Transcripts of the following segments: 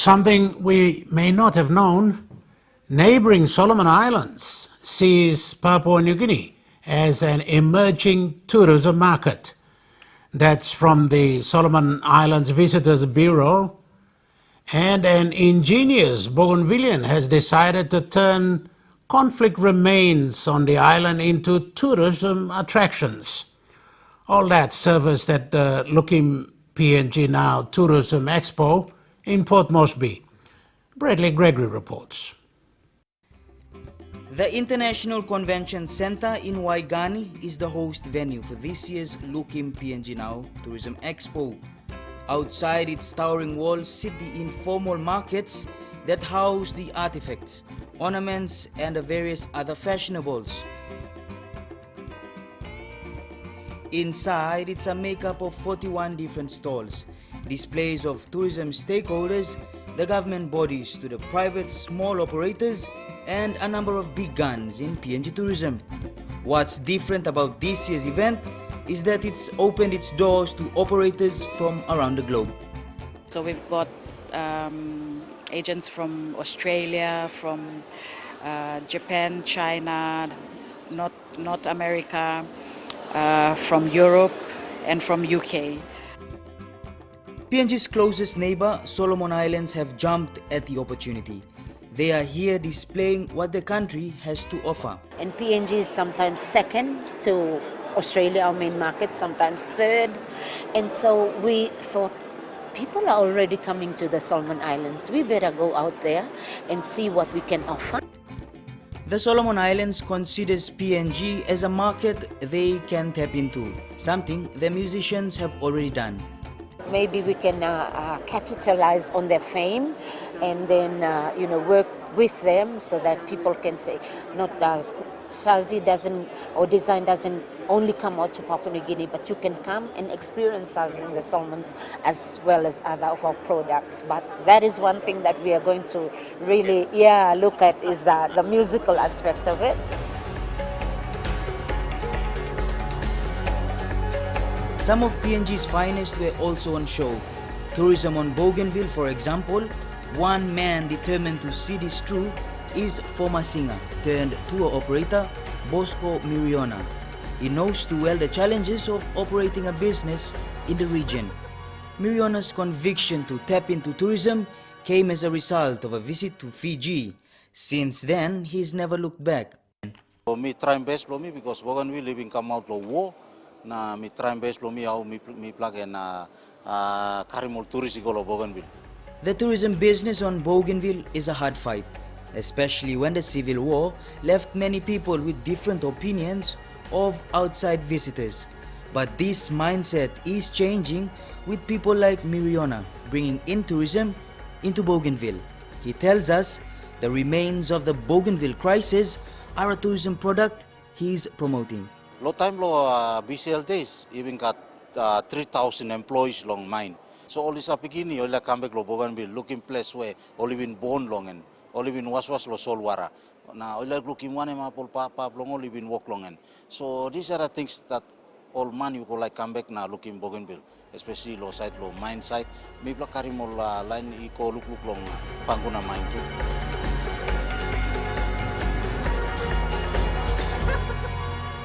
Something we may not have known, neighboring Solomon Islands sees Papua New Guinea as an emerging tourism market. That's from the Solomon Islands Visitors Bureau. And an ingenious Bougainvillean has decided to turn conflict remains on the island into tourism attractions. All that serviced at the Looking PNG Now Tourism Expo in Port Moresby. Bradley Gregory reports. The International Convention Center in Waigani is the host venue for this year's Looking PNG Now Tourism Expo. Outside its towering walls sit the informal markets that house the artifacts, ornaments, and the various other fashionables. Inside, it's a makeup of 41 different stalls, displays of tourism stakeholders, the government bodies to the private small operators, and a number of big guns in PNG tourism. What's different about this year's event is that it's opened its doors to operators from around the globe. So we've got agents from Australia, from Japan, China, North America, from Europe, and from UK. PNG's closest neighbor, Solomon Islands, have jumped at the opportunity. They are here displaying what the country has to offer. And PNG is sometimes second to Australia, our main market, sometimes third. And so we thought, people are already coming to the Solomon Islands. We better go out there and see what we can offer. The Solomon Islands considers PNG as a market they can tap into, something the musicians have already done. Maybe we can capitalize on their fame and then work with them so that people can say, not does Shazi doesn't or design doesn't only come out to Papua New Guinea, but you can come and experience us in the Solomons as well as other of our products. But that is one thing that we are going to really look at, is the musical aspect of it. Some of PNG's finest were also on show. Tourism on Bougainville, for example. One man determined to see this through is former singer turned tour operator Bosco Miriona. He knows too well the challenges of operating a business in the region. Miriona's conviction to tap into tourism came as a result of a visit to Fiji. Since then, he's never looked back. Me try best for me because Bougainville living come out of war. Na me try best for me how me plug na carimol tourist go Bougainville. The tourism business on Bougainville is a hard fight, especially when the civil war left many people with different opinions of outside visitors. But this mindset is changing with people like Miriona bringing in tourism into Bougainville. He tells us the remains of the Bougainville crisis are a tourism product he's promoting. Low time BCL days, even got 3,000 employees long mine. So all this beginning, all come back to Bougainville, looking place where all even born long and all even was lo solwara. Now all looking one apple papa long all even walk long and. So these are the things that all man you go like come back now looking Bougainville, especially low side, low mine side. Maybe karimol line eco look long panguna mine too.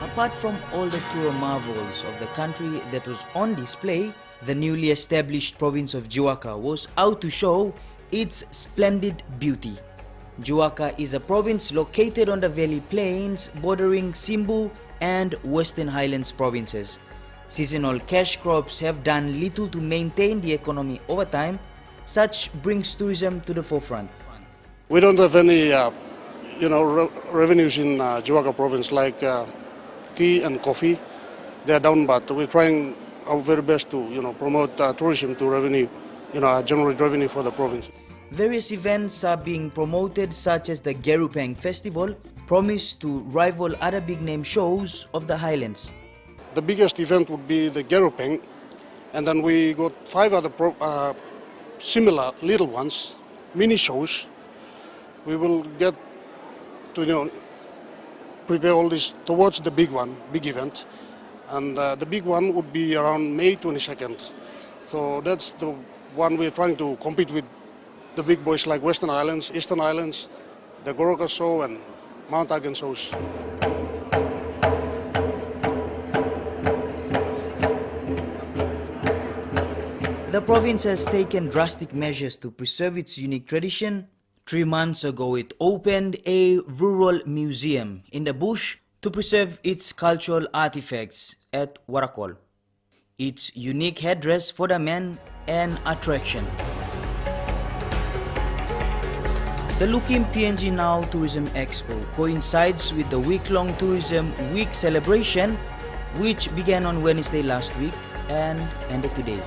Apart from all the tour marvels of the country that was on display, the newly established province of Jiwaka was out to show its splendid beauty. Jiwaka is a province located on the Valley Plains bordering Simbu and Western Highlands provinces. Seasonal cash crops have done little to maintain the economy over time. Such brings tourism to the forefront. We don't have any revenues in Jiwaka province like tea and coffee. They are down, but we're trying our very best to promote tourism to revenue, generate revenue for the province. Various events are being promoted, such as the Gerupang Festival, promised to rival other big-name shows of the Highlands. The biggest event would be the Gerupang, and then we got 5 other similar little ones, mini shows. We will get to prepare all this towards the big one, big event. And the big one would be around May 22nd. So that's the one we're trying to compete with the big boys like Western Islands, Eastern Islands, the Goroka show and Mount Agen shows. The province has taken drastic measures to preserve its unique tradition. 3 months ago, it opened a rural museum in the bush to preserve its cultural artifacts at Warakol. Its unique headdress for the men an attraction. The Lukim PNG Now Tourism Expo coincides with the week-long Tourism Week celebration, which began on Wednesday last week and ended today.